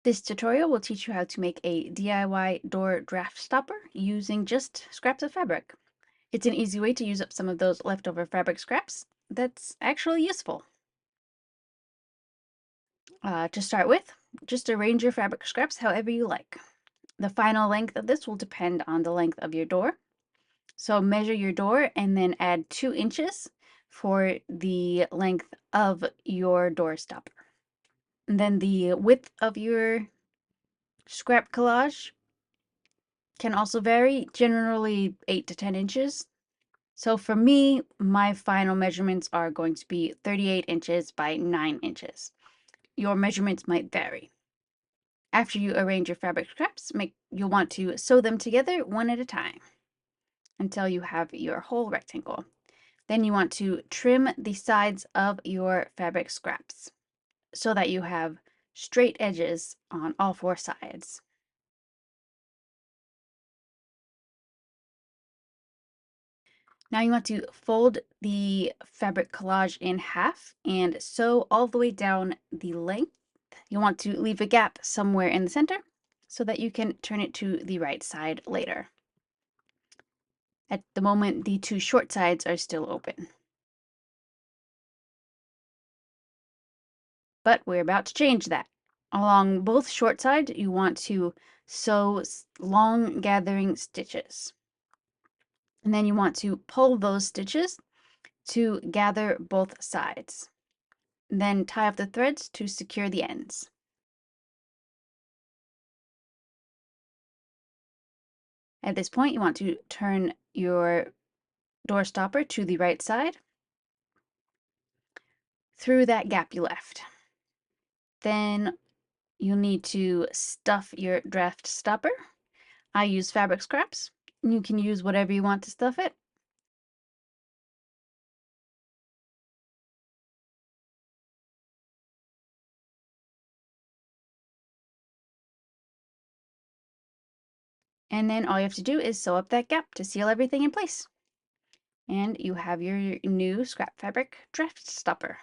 This tutorial will teach you how to make a DIY door draft stopper using just scraps of fabric. It's an easy way to use up some of those leftover fabric scraps that's actually useful. To start with, just arrange your fabric scraps however you like. The final length of this will depend on the length of your door. So measure your door and then add 2 inches for the length of your door stopper. And then the width of your scrap collage can also vary, generally 8 to 10 inches. So for me, my final measurements are going to be 38 inches by 9 inches. Your measurements might vary. After you arrange your fabric scraps, you'll want to sew them together one at a time until you have your whole rectangle. Then you want to trim the sides of your fabric scraps so that you have straight edges on all 4 sides. Now you want to fold the fabric collage in half and sew all the way down the length. You want to leave a gap somewhere in the center so that you can turn it to the right side later. At the moment, the 2 short sides are still open. But we're about to change that. Along both short sides, you want to sew long gathering stitches. And then you want to pull those stitches to gather both sides. Then tie off the threads to secure the ends. At this point, you want to turn your door stopper to the right side through that gap you left. Then you'll need to stuff your draft stopper. I use fabric scraps. You can use whatever you want to stuff it. And then all you have to do is sew up that gap to seal everything in place. And you have your new scrap fabric draft stopper.